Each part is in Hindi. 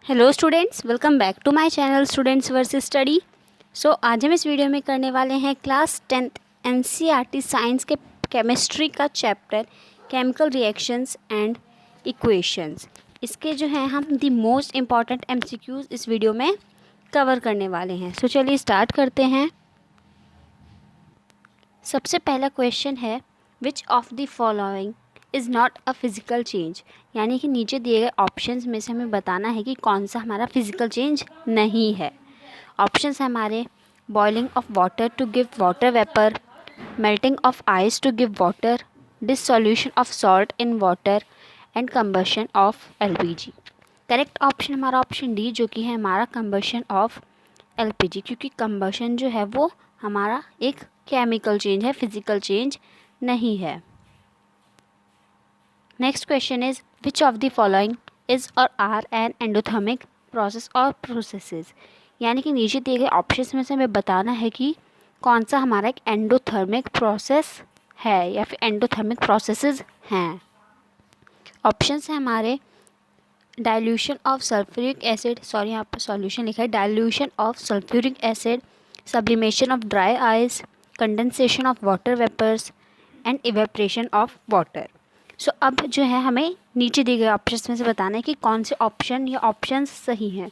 Hello students, welcome back to my channel students versus study. आज हम इस वीडियो में करने वाले हैं क्लास 10th एनसीईआरटी साइंस के केमिस्ट्री का chapter chemical reactions and equations. इसके जो हैं हम द मोस्ट इम्पॉर्टेंट एमसीक्यूज इस वीडियो में कवर करने वाले हैं। चलिए स्टार्ट करते हैं। सबसे पहला क्वेश्चन है, विच of the following is not a physical change. यानी कि नीचे दिए गए ऑप्शंस में से हमें बताना है कि कौन सा हमारा फिज़िकल चेंज नहीं है। ऑप्शंस हैं हमारे, boiling of water to give water vapour, melting of ice to give water, dissolution of salt in water and combustion of LPG. Correct option हमारा ऑप्शन डी, जो कि है हमारा कंबशन ऑफ एलपीजी, क्योंकि कंबशन जो है वो हमारा एक केमिकल चेंज है, फिजिकल चेंज नहीं है। Next question is, which of the following is or are an endothermic process or processes. यानी कि नीचे दिए गए ऑप्शंस में से हमें बताना है कि कौन सा हमारा एक एंडोथर्मिक प्रोसेस है या फिर एंडोथर्मिक प्रोसेसेस हैं। ऑप्शंस हैं हमारे, dilution of sulphuric acid, sorry यहाँ पर सॉल्यूशन लिखा है, dilution of sulphuric acid, sublimation of dry ice, condensation of water vapours and evaporation of water. अब जो है हमें नीचे दिए गए ऑप्शंस में से बताना है कि कौन से ऑप्शन या ऑप्शंस सही हैं।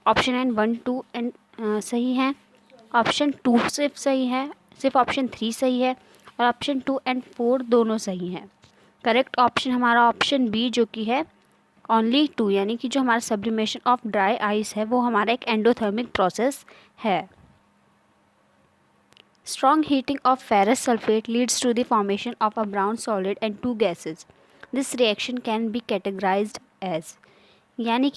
ऑप्शन एंड 1, 2 एंड सही हैं, ऑप्शन 2 सिर्फ सही है, सिर्फ ऑप्शन 3 सही है और ऑप्शन 2 एंड 4 दोनों सही हैं। करेक्ट ऑप्शन हमारा ऑप्शन बी, जो कि है ओनली 2, यानी कि जो हमारा सब्लिमेशन ऑफ ड्राई आइस है वो हमारा एक एंडोथर्मिक प्रोसेस है। Strong heating of ferrous sulfate leads to the formation of a brown solid and two gases. This reaction can be categorized as, यानी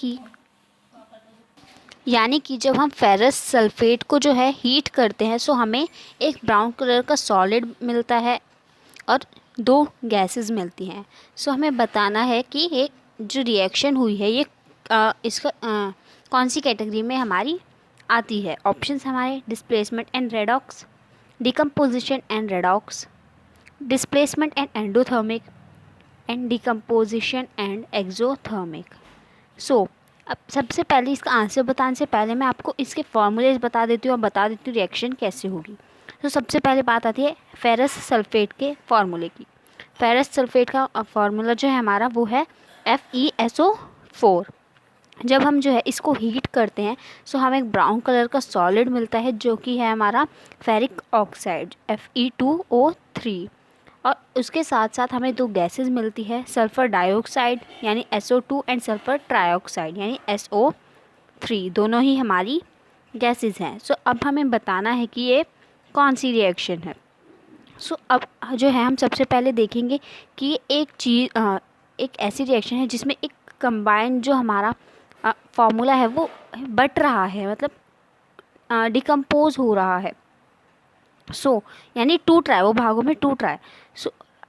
कि जब हम फेरस सल्फेट को जो है हीट करते हैं सो हमें एक ब्राउन कलर का सॉलिड मिलता है और दो गैसेस मिलती हैं। हमें बताना है कि ये जो रिएक्शन हुई है ये इसका कौन सी कैटेगरी में हमारी आती है। ऑप्शंस हमारे, displacement and redox, decomposition and redox, displacement and endothermic and decomposition and exothermic। अब सबसे पहले इसका आंसर बताने से पहले मैं आपको इसके फॉर्मूलेज बता देती हूँ और बता देती हूँ रिएक्शन कैसे होगी। सबसे पहले बात आती है फेरस सल्फेट के फार्मूले की। फेरस सल्फेट का फार्मूला जो है हमारा वो है FeSO4। जब हम जो है इसको हीट करते हैं सो हमें एक ब्राउन कलर का सॉलिड मिलता है जो कि है हमारा फेरिक ऑक्साइड Fe2O3, और उसके साथ साथ हमें दो गैसेस मिलती है, सल्फ़र डाइऑक्साइड यानी SO2 एंड सल्फ़र ट्राइऑक्साइड यानी SO3, दोनों ही हमारी गैसेस हैं। अब हमें बताना है कि ये कौन सी रिएक्शन है। अब जो है हम सबसे पहले देखेंगे कि एक ऐसी रिएक्शन है जिसमें एक कंबाइंड जो हमारा फॉर्मूला है वो बट रहा है, मतलब डिकम्पोज हो रहा है। यानी टूट रहा है, वो भागों में टूट रहा है।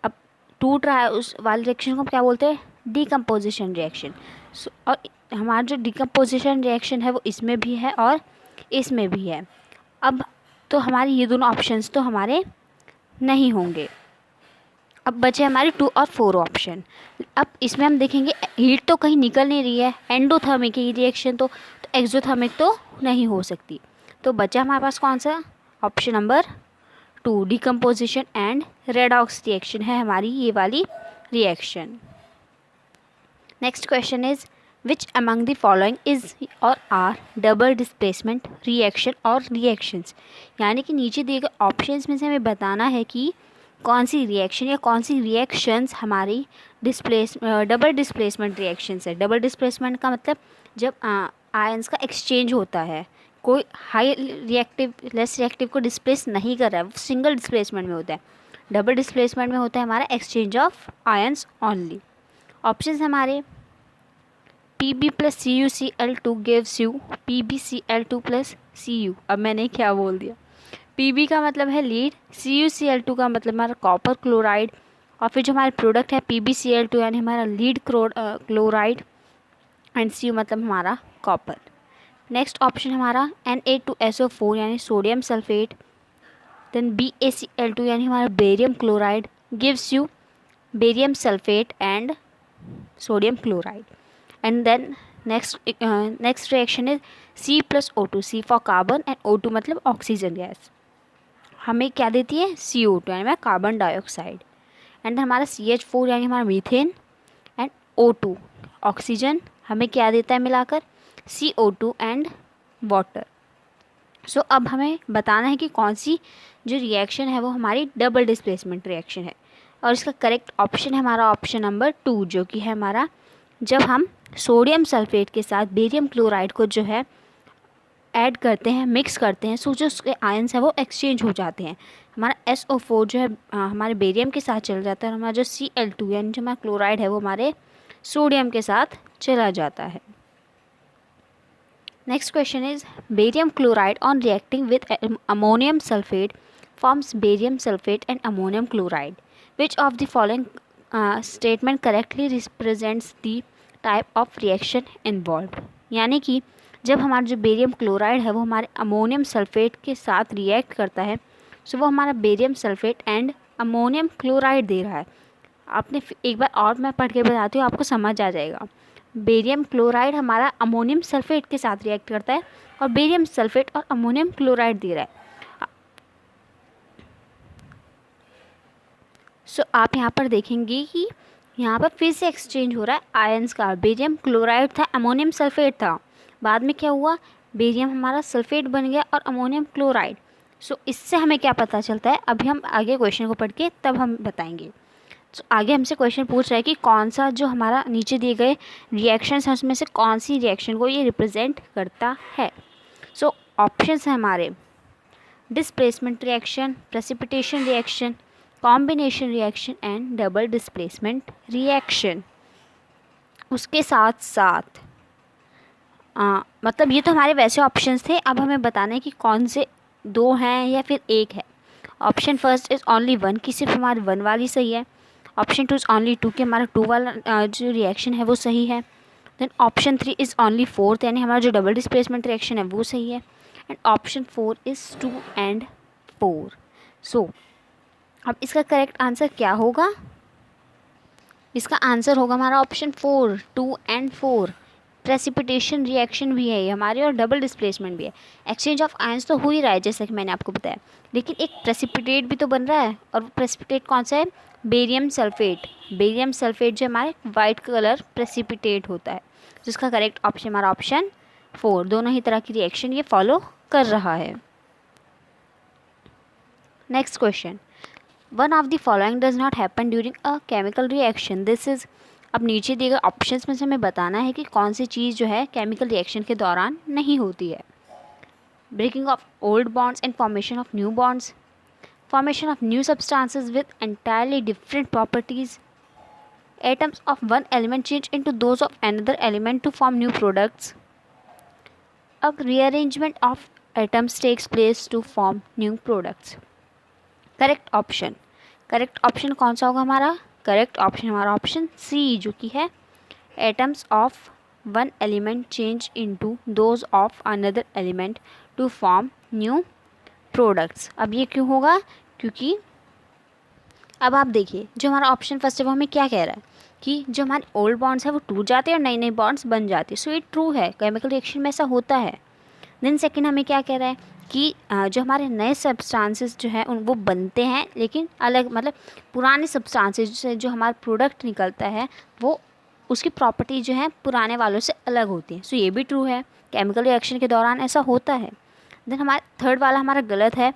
अब टूट रहा है उस वाली रिएक्शन को क्या बोलते हैं, डिकम्पोजिशन रिएक्शन। और हमारा जो डिकम्पोजिशन रिएक्शन है वो इसमें भी है और इसमें भी है। अब तो हमारे ये दोनों ऑप्शंस तो हमारे नहीं होंगे। अब बचे हमारे 2 और 4 ऑप्शन। अब इसमें हम देखेंगे हीट तो कहीं निकल नहीं रही है, एंडोथर्मिक की रिएक्शन तो एक्सोथर्मिक तो नहीं हो सकती। तो बचा हमारे पास कौन सा, option number 2, decomposition and redox reaction है हमारी ये वाली reaction. Next question is, which among the following is or are double displacement reaction और रिएक्शंस। यानी कि नीचे दिए गए ऑप्शंस में से हमें बताना है कि कौन सी रिएक्शन या कौन सी रिएक्शंस हमारी डबल डिस्प्लेसमेंट रिएक्शंस है। डबल डिस्प्लेसमेंट का मतलब जब आयंस का एक्सचेंज होता है, कोई हाई रिएक्टिव लेस रिएक्टिव को डिस्प्लेस नहीं कर रहा है, वो सिंगल डिस्प्लेसमेंट में होता है। डबल डिस्प्लेसमेंट में होता है हमारा exchange of ions only. Options हमारे, Pb + CuCl2 gives you PbCl2 + Cu। अब मैंने क्या बोल दिया, Pb का मतलब है लीड, CuCl2 का मतलब हमारा कॉपर क्लोराइड, और फिर जो हमारा प्रोडक्ट है PbCl2 यानी हमारा लीड क्लोराइड, एंड Cu मतलब हमारा कॉपर। नेक्स्ट ऑप्शन हमारा Na2SO4 यानी सोडियम सल्फेट, देन BaCl2 यानी हमारा barium chloride gives you barium sulphate and sodium chloride, and then next reaction is C+O2, C for carbon and O2 मतलब ऑक्सीजन गैस हमें क्या देती है CO2 यानी कार्बन डाइऑक्साइड, एंड हमारा CH4 यानी हमारा मीथेन एंड O2 ऑक्सीजन हमें क्या देता है मिलाकर CO2 एंड वाटर। सो अब हमें बताना है कि कौन सी जो रिएक्शन है वो हमारी डबल डिस्प्लेसमेंट रिएक्शन है, और इसका करेक्ट ऑप्शन है हमारा ऑप्शन नंबर 2 जो कि है हमारा जब हम सोडियम सल्फेट के साथ बेरियम क्लोराइड को जो है ऐड करते हैं मिक्स करते हैं, सो जो उसके आयंस है वो एक्सचेंज हो जाते हैं। हमारा SO4 जो है हमारे बेरियम के साथ चल जाता है, और हमारा जो Cl2 यानी जो हमारा क्लोराइड है वो हमारे सोडियम के साथ चला जाता है। Next question is barium chloride on reacting with ammonium sulphate forms barium sulfate and ammonium chloride. Which of the following statement correctly represents the type of reaction involved? यानी कि जब हमारा जो बेरियम क्लोराइड है वो हमारे अमोनियम सल्फेट के साथ रिएक्ट करता है, सो वो हमारा barium sulphate and ammonium chloride दे रहा है। आपने एक बार और मैं पढ़ के बताती हूँ, आपको समझ आ जाएगा। बेरियम क्लोराइड हमारा अमोनियम सल्फेट के साथ रिएक्ट करता है और बेरियम सल्फेट और अमोनियम क्लोराइड दे रहा है। सो आप यहाँ पर देखेंगे कि यहाँ पर फिर से एक्सचेंज हो रहा है आयंस का। बेरियम क्लोराइड था, अमोनियम सल्फेट था, बाद में क्या हुआ बेरियम हमारा सल्फेट बन गया और अमोनियम क्लोराइड। सो इससे हमें क्या पता चलता है, अभी हम आगे क्वेश्चन को पढ़ के तब हम बताएंगे। सो आगे हमसे क्वेश्चन पूछ रहा है कि कौन सा जो हमारा नीचे दिए गए रिएक्शंस हैं उसमें से कौन सी रिएक्शन को ये रिप्रेजेंट करता है। सो ऑप्शंस हैं हमारे displacement reaction, precipitation reaction, combination reaction and double displacement reaction. उसके साथ साथ मतलब ये तो हमारे वैसे ऑप्शंस थे, अब हमें बताना है कि कौन से दो हैं या फिर एक है। Option first is only one कि सिर्फ हमारी वन वाली सही है। Option two is only two कि हमारा टू वाला जो रिएक्शन है वो सही है। Then option three is only fourth यानी हमारा जो डबल डिस्प्लेसमेंट रिएक्शन है वो सही है। And option four is 2 and 4। सो अब इसका करेक्ट आंसर क्या होगा, इसका आंसर होगा हमारा ऑप्शन 4, 2 and 4। प्रेसिपिटेशन रिएक्शन भी है ये हमारी और डबल डिस्प्लेसमेंट भी है। एक्सचेंज ऑफ आयंस तो हो ही रहा है जैसा कि मैंने आपको बताया, लेकिन एक प्रेसिपिटेट भी तो बन रहा है, और वो प्रेसिपिटेट कौन सा है बेरियम सल्फेट। बेरियम सल्फेट जो हमारे वाइट कलर प्रेसिपिटेट होता है, जिसका करेक्ट ऑप्शन हमारा ऑप्शन 4। दोनों ही तरह की रिएक्शन ये फॉलो कर रहा है। Next question, one of the following does not happen during a chemical reaction, this is. अब नीचे दिए गए ऑप्शंस में से हमें बताना है कि कौन सी चीज़ जो है केमिकल रिएक्शन के दौरान नहीं होती है। Breaking of old bonds and formation of new bonds, formation of new substances with entirely different properties, atoms of one element change into those of another element to form new products, a rearrangement of atoms takes place to form new products. Correct option कौन सा होगा हमारा, करेक्ट ऑप्शन हमारा ऑप्शन सी जो कि है atoms of one element change into those of another element to form new products. अब ये क्यों होगा, क्योंकि अब आप देखिए जो हमारा ऑप्शन फर्स्ट है वो हमें क्या कह रहा है कि जो हमारे ओल्ड बॉन्ड्स है वो टूट जाते हैं और नई नई बॉन्ड्स बन जाती है। सो ये ट्रू है, केमिकल रिएक्शन में ऐसा होता है। देन सेकेंड हमें क्या कह रहा है कि जो हमारे नए सब्सटेंसेस जो हैं उन वो बनते हैं लेकिन अलग, मतलब पुराने सब्सटेंसेस से जो हमारा प्रोडक्ट निकलता है वो उसकी प्रॉपर्टी जो है पुराने वालों से अलग होती है। सो ये भी ट्रू है, केमिकल रिएक्शन के दौरान ऐसा होता है। देन हमारा थर्ड वाला हमारा गलत है।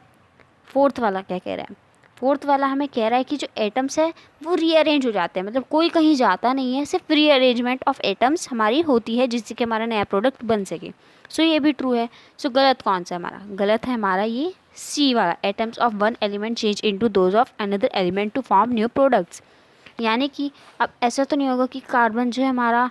फोर्थ वाला क्या कह रहा है, फोर्थ वाला हमें कह रहा है कि जो एटम्स है वो रीअरेंज हो जाते हैं, मतलब कोई कहीं जाता नहीं है, सिर्फ रीअरेंजमेंट ऑफ एटम्स हमारी होती है जिससे कि हमारा नया प्रोडक्ट बन सके। सो ये भी ट्रू है। सो गलत कौन सा है हमारा, गलत है हमारा ये सी वाला, atoms of one element change into those of another element to form new products. यानी कि अब ऐसा तो नहीं होगा कि कार्बन जो है हमारा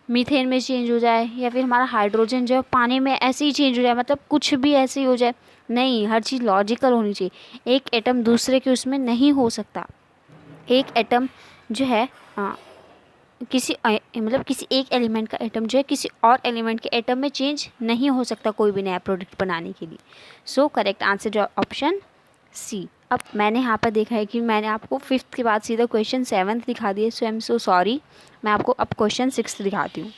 मीथेन में चेंज हो जाए या फिर हमारा हाइड्रोजन जो है पानी में ऐसे ही चेंज हो जाए, मतलब कुछ भी ऐसे ही हो जाए। नहीं, हर चीज़ लॉजिकल होनी चाहिए। एक एटम दूसरे के उसमें नहीं हो सकता। एक एटम जो है किसी एक एलिमेंट का एटम जो है किसी और एलिमेंट के एटम में चेंज नहीं हो सकता कोई भी नया प्रोडक्ट बनाने के लिए। सो करेक्ट आंसर जो ऑप्शन सी। अब मैंने यहाँ पर देखा है कि मैंने आपको 5th के बाद सीधा क्वेश्चन 7th दिखा दिए। सो आई एम सो सॉरी, मैं आपको अब क्वेश्चन 6th दिखाती हूँ।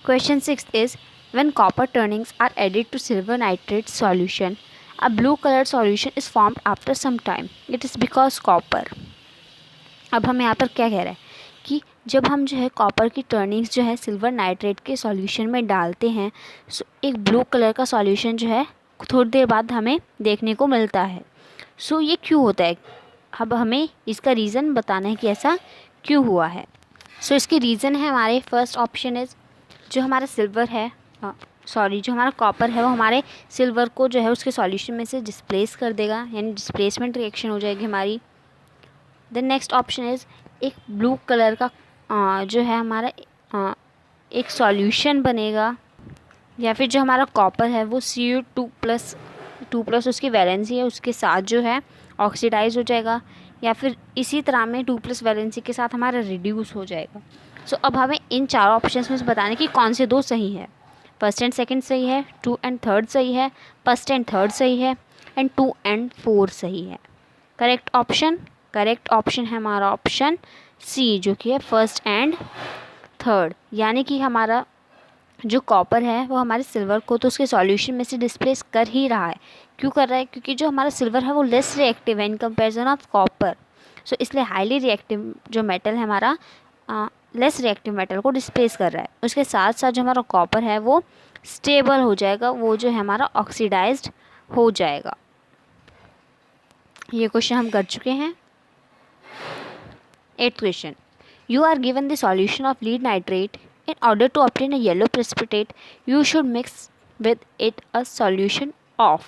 Question 6 is, when copper turnings are added to silver nitrate solution, a blue colored solution is formed after some time. It is because copper. अब हम यहाँ पर क्या कह रहे हैं कि जब हम जो है कॉपर की टर्निंग्स जो है सिल्वर नाइट्रेट के सॉल्यूशन में डालते हैं, सो एक ब्लू कलर का सॉल्यूशन जो है थोड़ी देर बाद हमें देखने को मिलता है. सो ये क्यों होता है? अब हमें इसका रीज़न बताना है कि ऐसा क्यों हुआ है. सो इसकी रीज़न है हमारे फर्स्ट ऑप्शन इज़, जो हमारा सिल्वर है जो हमारा कॉपर है वो हमारे सिल्वर को जो है उसके सॉल्यूशन में से डिस्प्लेस कर देगा, यानी डिस्प्लेसमेंट रिएक्शन हो जाएगी हमारी. देन नेक्स्ट ऑप्शन इज़, एक ब्लू कलर का जो है हमारा एक सॉल्यूशन बनेगा, या फिर जो हमारा कॉपर है वो Cu2+ उसकी वैलेंसी है उसके साथ जो है ऑक्सीडाइज हो जाएगा, या फिर इसी तरह में 2+ वैलेंसी के साथ हमारा रिड्यूस हो जाएगा. सो अब हमें इन चारों ऑप्शंस में से बताने कि कौन से दो सही है. फर्स्ट एंड सेकंड सही है, 2 एंड 3 सही है, फर्स्ट एंड 3 सही है, एंड 2 एंड 4 सही है. करेक्ट ऑप्शन है हमारा ऑप्शन सी, जो कि है फर्स्ट एंड 3. यानी कि हमारा जो कॉपर है वो हमारे सिल्वर को तो उसके सॉल्यूशन में से डिस्प्लेस कर ही रहा है. क्यों कर रहा है? क्योंकि जो हमारा सिल्वर है वो लेस रिएक्टिव है इन कंपैरिजन ऑफ कॉपर. सो इसलिए हाईली रिएक्टिव जो मेटल है हमारा लेस रिएक्टिव मेटल को डिस्प्लेस कर रहा है. उसके साथ साथ जो हमारा कॉपर है वो स्टेबल हो जाएगा, वो जो है हमारा ऑक्सीडाइज्ड हो जाएगा. ये क्वेश्चन हम कर चुके हैं. 8th question. You are given the solution of lead nitrate. In order to obtain a yellow precipitate, you should mix with it a solution of.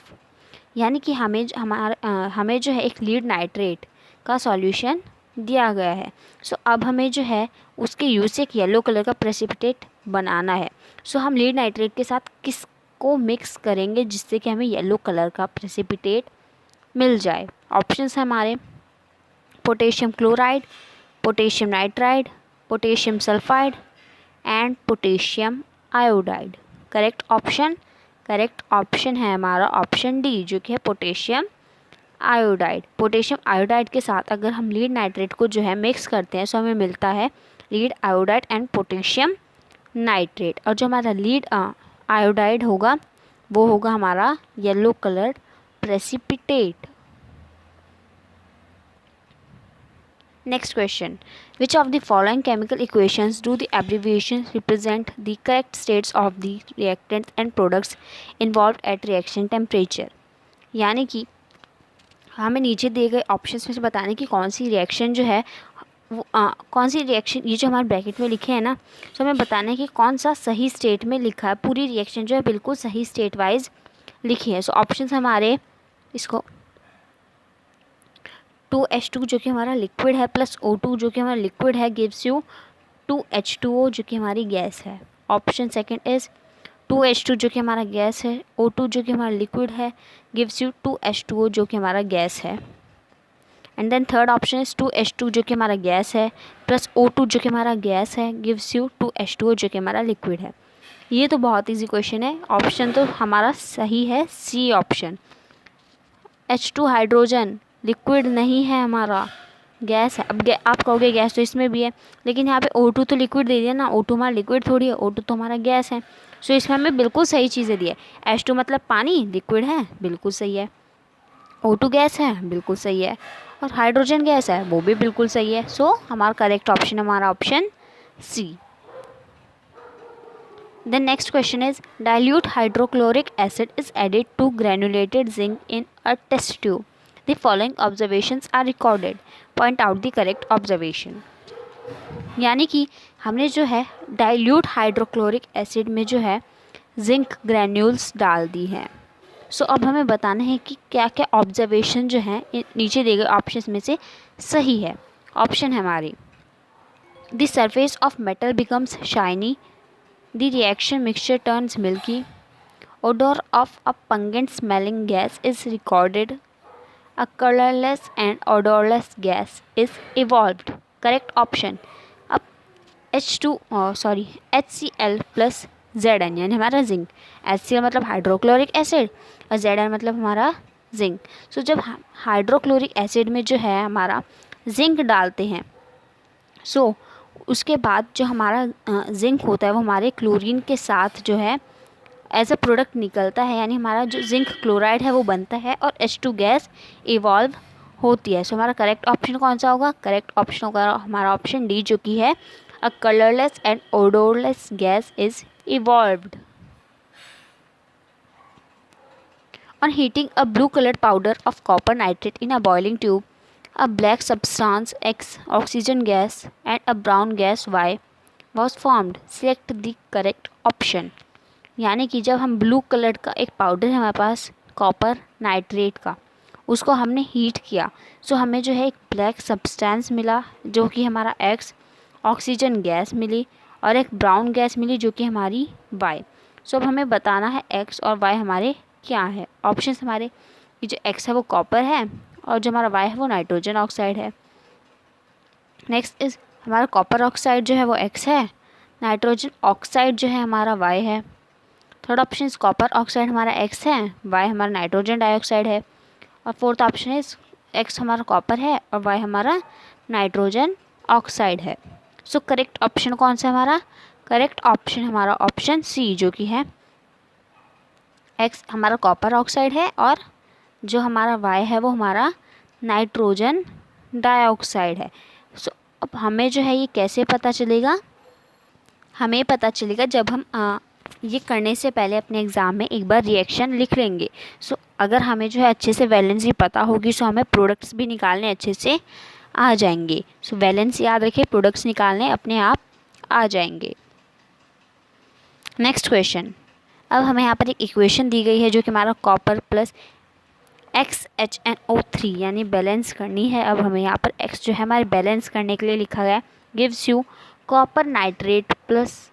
यानी कि हमें जो है एक लीड नाइट्रेट का सॉल्यूशन दिया गया है. सो अब हमें जो है उसके यूज़ से एक येलो कलर का प्रेसिपिटेट बनाना है. सो हम लीड नाइट्रेट के साथ किसको मिक्स करेंगे जिससे कि हमें येलो कलर का प्रेसिपिटेट मिल जाए. ऑप्शंस हैं हमारे potassium chloride, potassium nitride, potassium sulphide and potassium iodide. Correct option है हमारा ऑप्शन डी, जो कि है पोटेशियम आयोडाइड. पोटेशियम आयोडाइड के साथ अगर हम लीड नाइट्रेट को जो है मिक्स करते हैं, सो हमें मिलता है lead iodide and potassium nitrate. और जो हमारा लीड आयोडाइड होगा वो होगा हमारा yellow colour precipitate. Next question. Which of the following chemical equations do the abbreviations represent the correct states of the reactants and products involved at reaction temperature? यानी कि हमें नीचे दिए गए ऑप्शंस में से बताने की कौन सी रिएक्शन जो है वो कौन सी रिएक्शन, ये जो हमारे ब्रैकेट में लिखे हैं ना, तो हमें बताना है कि कौन सा सही स्टेट में लिखा है. पूरी रिएक्शन जो है बिल्कुल सही स्टेट वाइज लिखी है. सो ऑप्शंस हमारे इसको 2H2 जो कि हमारा लिक्विड है प्लस O2 जो कि हमारा लिक्विड है गिव्स यू 2H2O जो कि हमारी गैस है. ऑप्शन सेकंड इज़ 2H2 जो कि हमारा गैस है, O2 जो कि हमारा लिक्विड है गिव्स यू 2H2O जो कि हमारा गैस है. And then third option is 2H2 जो कि हमारा गैस है प्लस O2 जो कि हमारा गैस है गिव्स यू 2H2O जो कि हमारा लिक्विड है. ये तो बहुत ईजी क्वेश्चन है. ऑप्शन तो हमारा सही है C option. H2 hydrogen liquid नहीं है, हमारा गैस है. अब आप कहोगे गैस तो इसमें भी है, लेकिन यहाँ पे O2 तो लिक्विड दे दिया ना. O2 हमारा लिक्विड थोड़ी है, O2 तो हमारा गैस है. सो इसमें हमें बिल्कुल सही चीज़ें दी है. H2 मतलब पानी, लिक्विड है, बिल्कुल सही है. O2 गैस है, बिल्कुल सही है. और हाइड्रोजन गैस है, वो भी बिल्कुल सही है. सो हमारा करेक्ट ऑप्शन हमारा option C. The next question is, dilute hydrochloric acid is added to granulated zinc in a test tube. The following observations are recorded. Point out the correct observation. यानी कि हमने जो है डाइल्यूट हाइड्रोक्लोरिक एसिड में जो है जिंक ग्रैन्यूल्स डाल दी हैं. सो अब हमें बताना है कि क्या क्या ऑब्जर्वेशन जो हैं नीचे दिए गए ऑप्शंस में से सही है. ऑप्शन है हमारी the surface of metal becomes shiny, the reaction mixture turns milky, odor of a pungent smelling gas is recorded, a colorless and odorless gas is evolved. Correct option. अब HCl plus Zn यानी हमारा जिंक. HCl मतलब हाइड्रोक्लोरिक एसिड और Zn मतलब हमारा जिंक. सो जब हाइड्रोक्लोरिक एसिड में जो है हमारा जिंक डालते हैं, सो उसके बाद जो हमारा जिंक होता है वो हमारे क्लोरीन के साथ जो है एज अ प्रोडक्ट निकलता है, यानी हमारा जो जिंक क्लोराइड है वो बनता है और H2 गैस इवॉल्व होती है। सो हमारा करेक्ट ऑप्शन कौन सा होगा? करेक्ट ऑप्शन होगा हमारा ऑप्शन डी, जो कि है a colourless and odourless gas is evolved. On heating a blue colored powder of copper nitrate in a boiling tube, a black substance X, oxygen gas, and a brown gas Y was formed. Select the correct option. यानी कि जब हम ब्लू कलर का एक पाउडर है हमारे पास कॉपर नाइट्रेट का, उसको हमने हीट किया, सो हमें जो है एक ब्लैक सब्सटेंस मिला जो कि हमारा X, ऑक्सीजन गैस मिली और एक ब्राउन गैस मिली जो कि हमारी Y। सो अब हमें बताना है X और Y हमारे क्या है। ऑप्शंस हमारे कि जो X है वो कॉपर है और जो हमारा Y है वो नाइट्रोजन ऑक्साइड है। नेक्स्ट इज हमारा कॉपर ऑक्साइड जो है वो X है, नाइट्रोजन ऑक्साइड जो है हमारा Y है। Third option is copper oxide हमारा X है, Y हमारा नाइट्रोजन डाइऑक्साइड है। और फोर्थ ऑप्शन इज X हमारा कॉपर है और Y हमारा नाइट्रोजन ऑक्साइड है। सो करेक्ट ऑप्शन कौन सा हमारा? करेक्ट ऑप्शन हमारा ऑप्शन सी, जो कि है X हमारा कॉपर ऑक्साइड है और जो हमारा Y है वो हमारा नाइट्रोजन डाइऑक्साइड है। सो अब हमें जो है ये कैसे पता चलेगा? हमें पता चलेगा जब हम ये करने से पहले अपने एग्ज़ाम में एक बार रिएक्शन लिख लेंगे। सो अगर हमें जो है अच्छे से वैलेंसी पता होगी सो हमें प्रोडक्ट्स भी निकालने अच्छे से आ जाएंगे। सो वैलेंस याद रखिए, प्रोडक्ट्स निकालने अपने आप आ जाएंगे। नेक्स्ट क्वेश्चन, अब हमें यहाँ पर एक इक्वेशन दी गई है जो कि हमारा कॉपर प्लस XHNO3 यानी बैलेंस करनी है। अब हमें यहाँ पर X जो है हमारे बैलेंस करने के लिए लिखा गया है, gives you copper nitrate plus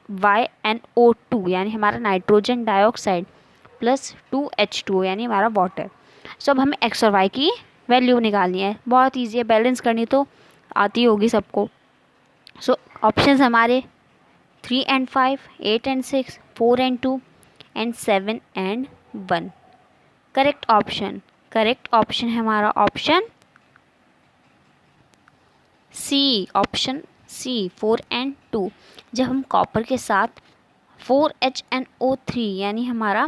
YNO2 यानी हमारा नाइट्रोजन डाइऑक्साइड प्लस 2H2 यानी हमारा वाटर। सो अब हमें X और Y की वैल्यू निकालनी है। बहुत ईजी है, बैलेंस करनी तो आती होगी सबको। सो ऑप्शंस हमारे 3 and 5, 8 and 6, 4 and 2 and 7 and 1। Correct option है हमारा option C, option C 4 and 2। जब हम कॉपर के साथ 4HNO3 यानी हमारा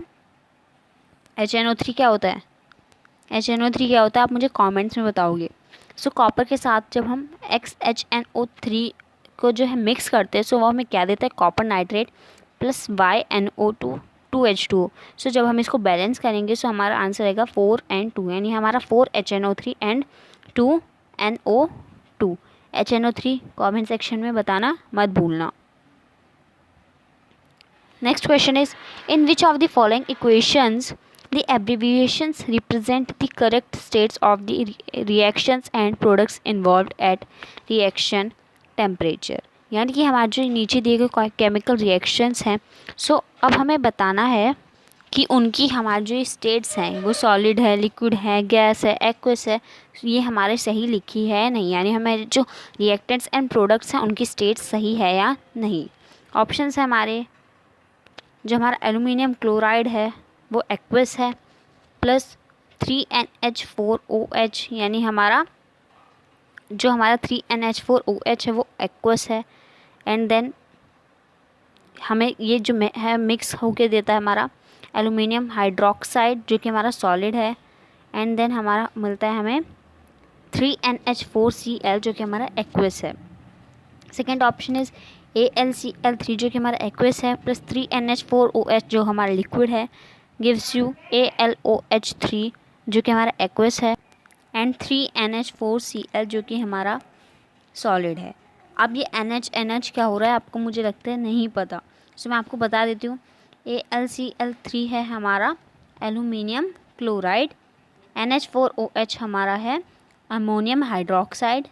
HNO3 क्या होता है? HNO3 क्या होता है आप मुझे कमेंट्स में बताओगे। सो कॉपर के साथ जब हम XHNO3 को जो है मिक्स करते हैं सो वो हमें क्या देता है? Copper nitrate plus YNO2 2H2। सो जब हम इसको बैलेंस करेंगे सो हमारा आंसर आएगा 4 and 2 यानी हमारा 4HNO3 and 2NO2। HNO3 comment section में बताना मत भूलना। Next question is in which of the following equations the abbreviations represent the correct states of the reactions and products involved at reaction temperature। यानी कि हमारे जो नीचे दिए गए केमिकल रिएक्शंस हैं सो अब हमें बताना है कि उनकी हमारे जो स्टेट्स हैं वो सॉलिड है, लिक्विड है, गैस है, एक्वस है, ये हमारे सही लिखी है नहीं, यानी हमारे जो रिएक्टेंट्स एंड प्रोडक्ट्स हैं उनकी स्टेट्स सही है या नहीं। ऑप्शंस है हमारे, जो हमारा एल्यूमिनियम क्लोराइड है वो एक्वस है प्लस 3NH4OH यानी हमारा जो हमारा 3NH4OH है वो एक्वस है। एंड देन हमें ये जो है मिक्स होके देता है हमारा एल्यूमिनियम हाइड्रोक्साइड जो कि हमारा सॉलिड है। एंड देन हमारा मिलता है हमें 3NH4Cl जो कि हमारा एक्वस है। सेकेंड ऑप्शन इज़ AlCl3 जो कि हमारा एक्वस है प्लस 3NH4OH जो हमारा लिक्विड है गिव्स यू AlOH3 जो कि हमारा एक्वस है एंड 3NH4Cl जो कि हमारा सॉलिड है। अब ये NH क्या हो रहा है आपको मुझे लगता है नहीं पता, सो मैं आपको बता देती हूँ। AlCl3 है हमारा एल्यूमिनियम क्लोराइड, NH4OH हमारा है अमोनियम हाइड्रोक्साइड,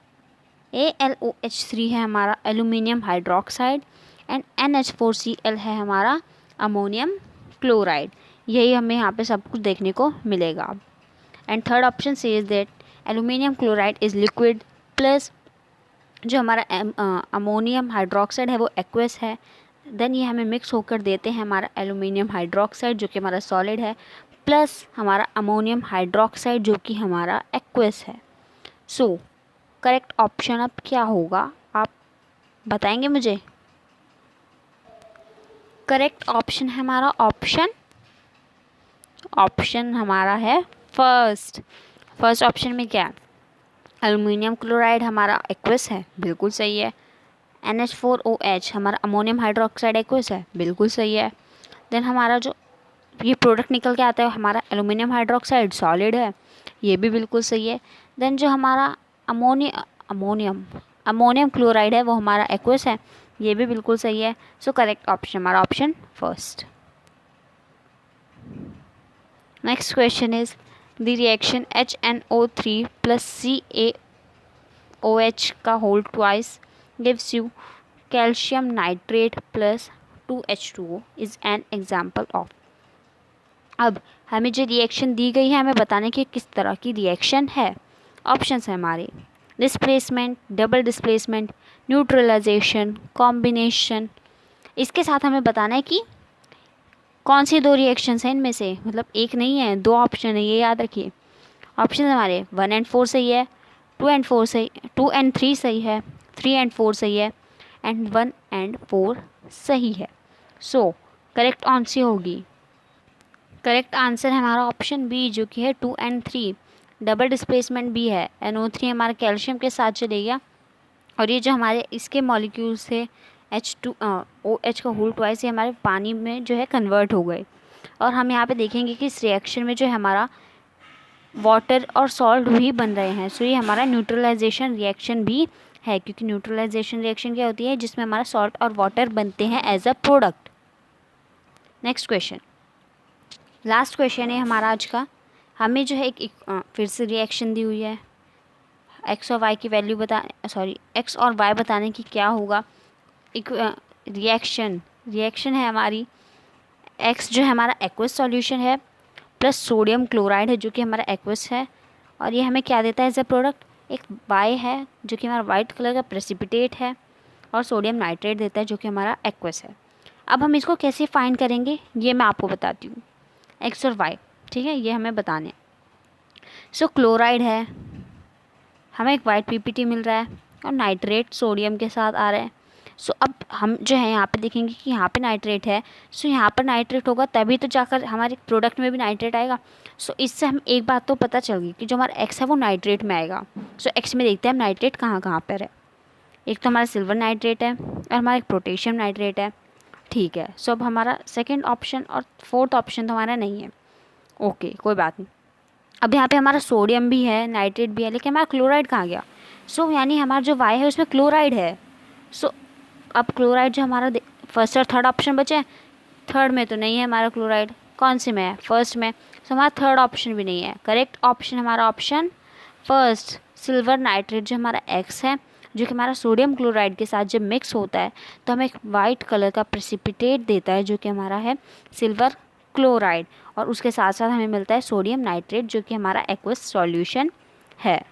AlOH3 है हमारा एल्यूमिनियम हाइड्रोक्साइड एंड NH4Cl है हमारा अमोनियम क्लोराइड। यही हमें यहाँ पे सब कुछ देखने को मिलेगा। And third option says that aluminium chloride is liquid plus जो हमारा अमोनियम हाइड्रोक्साइड है वो एक्वस है। देन ये हमें मिक्स होकर देते हैं हमारा एल्यूमिनियम हाइड्रोक्साइड जो कि हमारा सॉलिड है प्लस हमारा अमोनियम हाइड्रोक्साइड जो कि हमारा एक्वस है। सो करेक्ट ऑप्शन अब क्या होगा आप बताएंगे मुझे? करेक्ट ऑप्शन है हमारा ऑप्शन हमारा है फर्स्ट। फर्स्ट ऑप्शन में क्या है? एल्युमिनियम क्लोराइड हमारा एक्वस है, बिल्कुल सही है। NH4OH हमारा अमोनियम हाइड्रोक्साइड एक्वस है, बिल्कुल सही है। देन हमारा जो ये प्रोडक्ट निकल के आता है हमारा एल्युमिनियम हाइड्रोक्साइड सॉलिड है, ये भी बिल्कुल सही है। देन जो हमारा अमोनियम क्लोराइड है वो हमारा एक्वस है, ये भी बिल्कुल सही है। सो करेक्ट ऑप्शन हमारा option first. Next question is the reaction HNO3 plus CaOH का whole twice gives you calcium nitrate plus 2H2O is an example of. अब हमें जो रिएक्शन दी गई है हमें बताने की किस तरह की रिएक्शन है। ऑप्शंस है हमारे displacement, double displacement, neutralisation, combination. इसके साथ हमें बताना है कि कौन सी दो रिएक्शंस हैं इनमें से, मतलब एक नहीं है, दो ऑप्शन है, ये याद रखिए। ऑप्शन हमारे 1 and 4 सही है, 2 and 4 सही, 2 and 3 सही है, 3 and 4 सही है, एंड 1 and 4 सही है। सो करेक्ट आंसर होगी, करेक्ट आंसर है हमारा ऑप्शन बी जो कि है 2 and 3। डबल डिस्प्लेसमेंट भी है, NO3 हमारा कैल्शियम के साथ चलेगा और ये जो हमारे इसके मॉलिक्यूल्स थे H2OH का होल ट्वाइस ये हमारे पानी में जो है कन्वर्ट हो गए। और हम यहाँ पे देखेंगे कि इस रिएक्शन में जो है हमारा वाटर और सॉल्ट भी बन रहे हैं। सो ये हमारा न्यूट्रलाइजेशन रिएक्शन भी है, क्योंकि न्यूट्रलाइजेशन रिएक्शन क्या होती है, जिसमें हमारा सॉल्ट और वाटर बनते हैं as a product. Next question, last question है हमारा आज का। हमें जो है एक फिर से रिएक्शन दी हुई है, एक्स और वाई की वैल्यू एक्स और वाई बताने की क्या होगा। एक रिएक्शन है हमारी, एक्स जो है हमारा एक्वस सॉल्यूशन है प्लस सोडियम क्लोराइड है जो कि हमारा एक्वस है, और ये हमें क्या देता है एज अ प्रोडक्ट, एक वाई है जो कि हमारा वाइट कलर का प्रेसिपिटेट है और सोडियम नाइट्रेट देता है जो कि हमारा एक्वस है। अब हम इसको कैसे फाइंड करेंगे ये मैं आपको बताती हूँ, एक्स और वाई, ठीक है, ये हमें बताने। सो क्लोराइड है, हमें एक वाइट PPT मिल रहा है और नाइट्रेट सोडियम के साथ आ रहा है। सो अब हम जो है यहाँ पे देखेंगे कि यहाँ पे नाइट्रेट है, सो यहाँ पर नाइट्रेट होगा तभी तो जाकर हमारे प्रोडक्ट में भी नाइट्रेट आएगा। सो इससे हम एक बात तो पता चल गई कि जो हमारा एक्स है वो नाइट्रेट में आएगा। सो एक्स में देखते हैं हम नाइट्रेट कहाँ कहाँ पर है। एक तो हमारा सिल्वर नाइट्रेट है और हमारा एक पोटेशियम नाइट्रेट है, ठीक है। सो अब हमारा सेकेंड ऑप्शन और फोर्थ ऑप्शन तो हमारा नहीं है, ओके कोई बात नहीं। अब यहाँ पे हमारा सोडियम भी है, नाइट्रेट भी है, लेकिन हमारा क्लोराइड कहाँ गया। सो यानी हमारा जो वाई है उसमें क्लोराइड है। सो अब क्लोराइड जो हमारा फर्स्ट और थर्ड ऑप्शन बचे हैं, थर्ड में तो नहीं है हमारा क्लोराइड, कौन से में है, फर्स्ट में। सो हमारा थर्ड ऑप्शन भी नहीं है। करेक्ट ऑप्शन हमारा ऑप्शन फर्स्ट, सिल्वर नाइट्रेट जो हमारा एक्स है जो कि हमारा सोडियम क्लोराइड के साथ जब मिक्स होता है तो हमें एक वाइट कलर का प्रेसिपिटेट देता है जो कि हमारा है सिल्वर क्लोराइड, और उसके साथ साथ हमें मिलता है सोडियम नाइट्रेट जो कि हमारा एक्वस सॉल्यूशन है।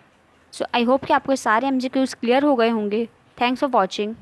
सो आई होप कि आपको सारे MCQs क्लियर हो गए होंगे। Thanks for watching.